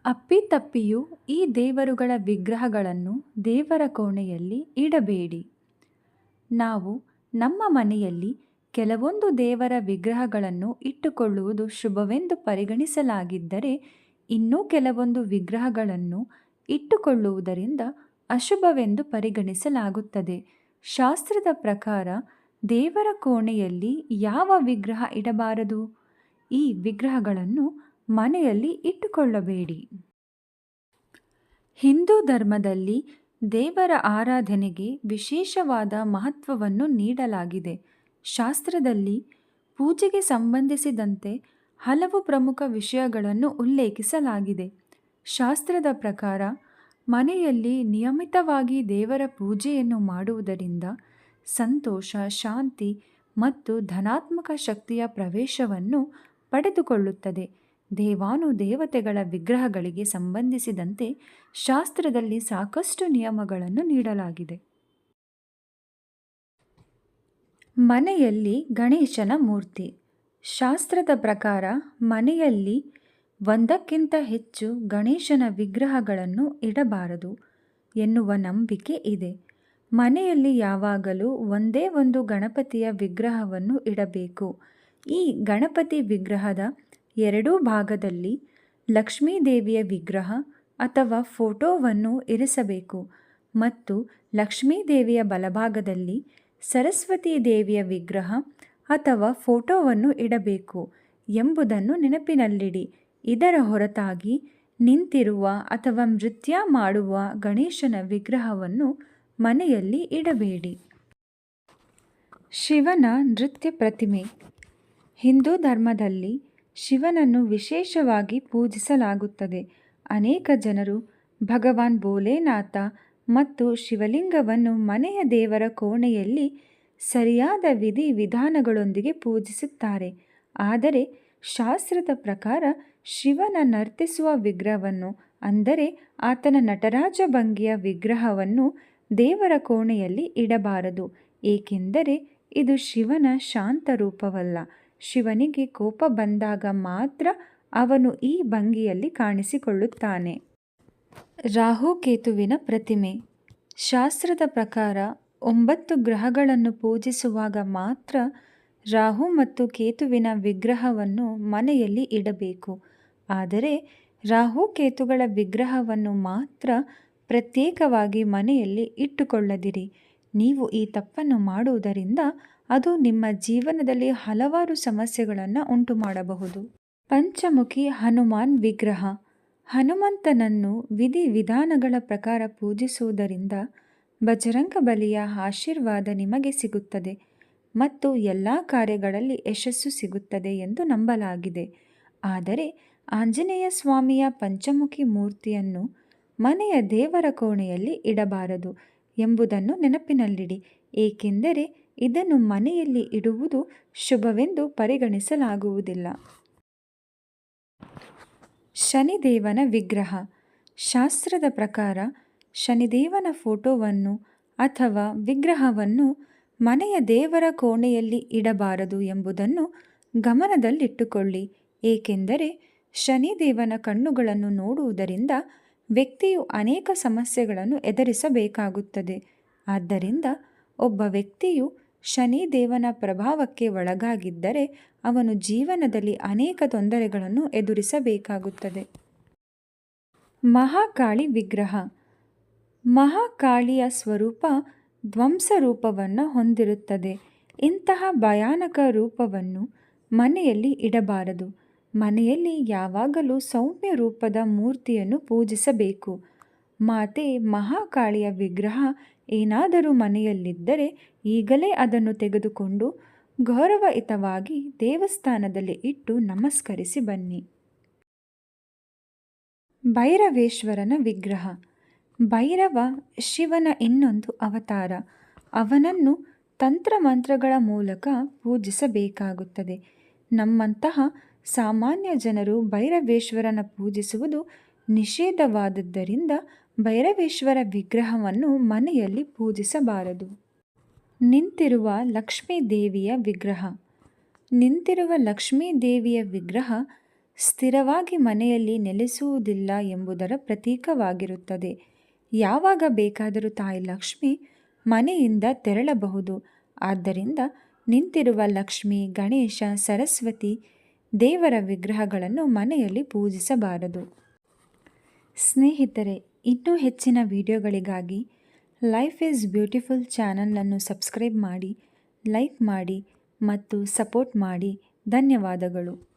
ಅಪ್ಪಿತಪ್ಪಿಯೂ ಈ ದೇವರುಗಳ ವಿಗ್ರಹಗಳನ್ನು ದೇವರ ಕೋಣೆಯಲ್ಲಿ ಇಡಬೇಡಿ. ನಾವು ನಮ್ಮ ಮನೆಯಲ್ಲಿ ಕೆಲವೊಂದು ದೇವರ ವಿಗ್ರಹಗಳನ್ನು ಇಟ್ಟುಕೊಳ್ಳುವುದು ಶುಭವೆಂದು ಪರಿಗಣಿಸಲಾಗಿದ್ದರೆ, ಇನ್ನೂ ಕೆಲವೊಂದು ವಿಗ್ರಹಗಳನ್ನು ಇಟ್ಟುಕೊಳ್ಳುವುದರಿಂದ ಅಶುಭವೆಂದು ಪರಿಗಣಿಸಲಾಗುತ್ತದೆ. ಶಾಸ್ತ್ರದ ಪ್ರಕಾರ ದೇವರ ಕೋಣೆಯಲ್ಲಿ ಯಾವ ವಿಗ್ರಹ ಇಡಬಾರದು? ಈ ವಿಗ್ರಹಗಳನ್ನು ಮನೆಯಲ್ಲಿ ಇಟ್ಟುಕೊಳ್ಳಬೇಡಿ. ಹಿಂದೂ ಧರ್ಮದಲ್ಲಿ ದೇವರ ಆರಾಧನೆಗೆ ವಿಶೇಷವಾದ ಮಹತ್ವವನ್ನು ನೀಡಲಾಗಿದೆ. ಶಾಸ್ತ್ರದಲ್ಲಿ ಪೂಜೆಗೆ ಸಂಬಂಧಿಸಿದಂತೆ ಹಲವು ಪ್ರಮುಖ ವಿಷಯಗಳನ್ನು ಉಲ್ಲೇಖಿಸಲಾಗಿದೆ. ಶಾಸ್ತ್ರದ ಪ್ರಕಾರ ಮನೆಯಲ್ಲಿ ನಿಯಮಿತವಾಗಿ ದೇವರ ಪೂಜೆಯನ್ನು ಮಾಡುವುದರಿಂದ ಸಂತೋಷ, ಶಾಂತಿ ಮತ್ತು ಧನಾತ್ಮಕ ಶಕ್ತಿಯ ಪ್ರವೇಶವನ್ನು ಪಡೆದುಕೊಳ್ಳುತ್ತದೆ. ದೇವಾನುದೇವತೆಗಳ ವಿಗ್ರಹಗಳಿಗೆ ಸಂಬಂಧಿಸಿದಂತೆ ಶಾಸ್ತ್ರದಲ್ಲಿ ಸಾಕಷ್ಟು ನಿಯಮಗಳನ್ನು ನೀಡಲಾಗಿದೆ. ಮನೆಯಲ್ಲಿ ಗಣೇಶನ ಮೂರ್ತಿ. ಶಾಸ್ತ್ರದ ಪ್ರಕಾರ ಮನೆಯಲ್ಲಿ ಒಂದಕ್ಕಿಂತ ಹೆಚ್ಚು ಗಣೇಶನ ವಿಗ್ರಹಗಳನ್ನು ಇಡಬಾರದು ಎನ್ನುವ ನಂಬಿಕೆ ಇದೆ. ಮನೆಯಲ್ಲಿ ಯಾವಾಗಲೂ ಒಂದೇ ಒಂದು ಗಣಪತಿಯ ವಿಗ್ರಹವನ್ನು ಇಡಬೇಕು. ಈ ಗಣಪತಿ ವಿಗ್ರಹದ ಎರಡೂ ಭಾಗದಲ್ಲಿ ಲಕ್ಷ್ಮೀದೇವಿಯ ವಿಗ್ರಹ ಅಥವಾ ಫೋಟೋವನ್ನು ಇರಿಸಬೇಕು ಮತ್ತು ಲಕ್ಷ್ಮೀದೇವಿಯ ಬಲಭಾಗದಲ್ಲಿ ಸರಸ್ವತೀ ದೇವಿಯ ವಿಗ್ರಹ ಅಥವಾ ಫೋಟೋವನ್ನು ಇಡಬೇಕು ಎಂಬುದನ್ನು ನೆನಪಿನಲ್ಲಿಡಿ. ಇದರ ಹೊರತಾಗಿ ನಿಂತಿರುವ ಅಥವಾ ನೃತ್ಯ ಮಾಡುವ ಗಣೇಶನ ವಿಗ್ರಹವನ್ನು ಮನೆಯಲ್ಲಿ ಇಡಬೇಡಿ. ಶಿವನ ನೃತ್ಯ ಪ್ರತಿಮೆ. ಹಿಂದೂ ಧರ್ಮದಲ್ಲಿ ಶಿವನನ್ನು ವಿಶೇಷವಾಗಿ ಪೂಜಿಸಲಾಗುತ್ತದೆ. ಅನೇಕ ಜನರು ಭಗವಾನ್ ಭೋಲೆನಾಥ ಮತ್ತು ಶಿವಲಿಂಗವನ್ನು ಮನೆಯ ದೇವರ ಕೋಣೆಯಲ್ಲಿ ಸರಿಯಾದ ವಿಧಿವಿಧಾನಗಳೊಂದಿಗೆ ಪೂಜಿಸುತ್ತಾರೆ. ಆದರೆ ಶಾಸ್ತ್ರದ ಪ್ರಕಾರ ಶಿವನ ನರ್ತಿಸುವ ವಿಗ್ರಹವನ್ನು, ಅಂದರೆ ಆತನ ನಟರಾಜ ಭಂಗಿಯ ವಿಗ್ರಹವನ್ನು ದೇವರ ಕೋಣೆಯಲ್ಲಿ ಇಡಬಾರದು, ಏಕೆಂದರೆ ಇದು ಶಿವನ ಶಾಂತ ರೂಪವಲ್ಲ. ಶಿವನಿಗೆ ಕೋಪ ಬಂದಾಗ ಮಾತ್ರ ಅವನು ಈ ಭಂಗಿಯಲ್ಲಿ ಕಾಣಿಸಿಕೊಳ್ಳುತ್ತಾನೆ. ರಾಹುಕೇತುವಿನ ಪ್ರತಿಮೆ. ಶಾಸ್ತ್ರದ ಪ್ರಕಾರ 9 ಗ್ರಹಗಳನ್ನು ಪೂಜಿಸುವಾಗ ಮಾತ್ರ ರಾಹು ಮತ್ತು ಕೇತುವಿನ ವಿಗ್ರಹವನ್ನು ಮನೆಯಲ್ಲಿ ಇಡಬೇಕು. ಆದರೆ ರಾಹುಕೇತುಗಳ ವಿಗ್ರಹವನ್ನು ಮಾತ್ರ ಪ್ರತ್ಯೇಕವಾಗಿ ಮನೆಯಲ್ಲಿ ಇಟ್ಟುಕೊಳ್ಳದಿರಿ. ನೀವು ಈ ತಪ್ಪನ್ನು ಮಾಡುವುದರಿಂದ ಅದು ನಿಮ್ಮ ಜೀವನದಲ್ಲಿ ಹಲವಾರು ಸಮಸ್ಯೆಗಳನ್ನು ಉಂಟುಮಾಡಬಹುದು. ಪಂಚಮುಖಿ ಹನುಮಾನ್ ವಿಗ್ರಹ. ಹನುಮಂತನನ್ನು ವಿಧಿವಿಧಾನಗಳ ಪ್ರಕಾರ ಪೂಜಿಸುವುದರಿಂದ ಬಜರಂಗಬಲಿಯ ಆಶೀರ್ವಾದ ನಿಮಗೆ ಸಿಗುತ್ತದೆ ಮತ್ತು ಎಲ್ಲ ಕಾರ್ಯಗಳಲ್ಲಿ ಯಶಸ್ಸು ಸಿಗುತ್ತದೆ ಎಂದು ನಂಬಲಾಗಿದೆ. ಆದರೆ ಆಂಜನೇಯ ಸ್ವಾಮಿಯ ಪಂಚಮುಖಿ ಮೂರ್ತಿಯನ್ನು ಮನೆಯ ದೇವರ ಕೋಣೆಯಲ್ಲಿ ಇಡಬಾರದು ಎಂಬುದನ್ನು ನೆನಪಿನಲ್ಲಿಡಿ, ಏಕೆಂದರೆ ಇದನ್ನು ಮನೆಯಲ್ಲಿ ಇಡುವುದು ಶುಭವೆಂದು ಪರಿಗಣಿಸಲಾಗುವುದಿಲ್ಲ. ಶನಿದೇವನ ವಿಗ್ರಹ. ಶಾಸ್ತ್ರದ ಪ್ರಕಾರ ಶನಿದೇವನ ಫೋಟೋವನ್ನು ಅಥವಾ ವಿಗ್ರಹವನ್ನು ಮನೆಯ ದೇವರ ಕೋಣೆಯಲ್ಲಿ ಇಡಬಾರದು ಎಂಬುದನ್ನು ಗಮನದಲ್ಲಿಟ್ಟುಕೊಳ್ಳಿ, ಏಕೆಂದರೆ ಶನಿದೇವನ ಕಣ್ಣುಗಳನ್ನು ನೋಡುವುದರಿಂದ ವ್ಯಕ್ತಿಯು ಅನೇಕ ಸಮಸ್ಯೆಗಳನ್ನು ಎದುರಿಸಬೇಕಾಗುತ್ತದೆ. ಆದ್ದರಿಂದ ಒಬ್ಬ ವ್ಯಕ್ತಿಯು ಶನಿದೇವನ ಪ್ರಭಾವಕ್ಕೆ ಒಳಗಾಗಿದ್ದರೆ ಅವನು ಜೀವನದಲ್ಲಿ ಅನೇಕ ತೊಂದರೆಗಳನ್ನು ಎದುರಿಸಬೇಕಾಗುತ್ತದೆ. ಮಹಾಕಾಳಿ ವಿಗ್ರಹ. ಮಹಾಕಾಳಿಯ ಸ್ವರೂಪ ಧ್ವಂಸ ರೂಪವನ್ನು ಹೊಂದಿರುತ್ತದೆ. ಇಂತಹ ಭಯಾನಕ ರೂಪವನ್ನು ಮನೆಯಲ್ಲಿ ಇಡಬಾರದು. ಮನೆಯಲ್ಲಿ ಯಾವಾಗಲೂ ಸೌಮ್ಯ ರೂಪದ ಮೂರ್ತಿಯನ್ನು ಪೂಜಿಸಬೇಕು. ಮಾತೆ ಮಹಾಕಾಳಿಯ ವಿಗ್ರಹ ಏನಾದರೂ ಮನೆಯಲ್ಲಿದ್ದರೆ ಈಗಲೇ ಅದನ್ನು ತೆಗೆದುಕೊಂಡು ಗೌರವಯುತವಾಗಿ ದೇವಸ್ಥಾನದಲ್ಲಿ ಇಟ್ಟು ನಮಸ್ಕರಿಸಿ ಬನ್ನಿ. ಭೈರವೇಶ್ವರನ ವಿಗ್ರಹ. ಭೈರವ ಶಿವನ ಇನ್ನೊಂದು ಅವತಾರ. ಅವನನ್ನು ತಂತ್ರಮಂತ್ರಗಳ ಮೂಲಕ ಪೂಜಿಸಬೇಕಾಗುತ್ತದೆ. ನಮ್ಮಂತಹ ಸಾಮಾನ್ಯ ಜನರು ಭೈರವೇಶ್ವರನ ಪೂಜಿಸುವುದು ನಿಷೇಧವಾದುದರಿಂದ ಭೈರವೇಶ್ವರ ವಿಗ್ರಹವನ್ನು ಮನೆಯಲ್ಲಿ ಪೂಜಿಸಬಾರದು. ನಿಂತಿರುವ ಲಕ್ಷ್ಮೀ ದೇವಿಯ ವಿಗ್ರಹ. ನಿಂತಿರುವ ಲಕ್ಷ್ಮೀ ದೇವಿಯ ವಿಗ್ರಹ ಸ್ಥಿರವಾಗಿ ಮನೆಯಲ್ಲಿ ನೆಲೆಸುವುದಿಲ್ಲ ಎಂಬುದರ ಪ್ರತೀಕವಾಗಿರುತ್ತದೆ. ಯಾವಾಗ ಬೇಕಾದರೂ ತಾಯಿ ಲಕ್ಷ್ಮಿ ಮನೆಯಿಂದ ತೆರಳಬಹುದು. ಆದ್ದರಿಂದ ನಿಂತಿರುವ ಲಕ್ಷ್ಮಿ, ಗಣೇಶ, ಸರಸ್ವತಿ ದೇವರ ವಿಗ್ರಹಗಳನ್ನು ಮನೆಯಲ್ಲಿ ಪೂಜಿಸಬಾರದು. ಸ್ನೇಹಿತರೆ, ಇನ್ನೂ ಹೆಚ್ಚಿನ ವಿಡಿಯೋಗಳಿಗಾಗಿ ಲೈಫ್ ಈಸ್ ಬ್ಯೂಟಿಫುಲ್ ಚಾನಲನ್ನು ಸಬ್ಸ್ಕ್ರೈಬ್ ಮಾಡಿ, ಲೈಕ್ ಮಾಡಿ ಮತ್ತು ಸಪೋರ್ಟ್ ಮಾಡಿ. ಧನ್ಯವಾದಗಳು.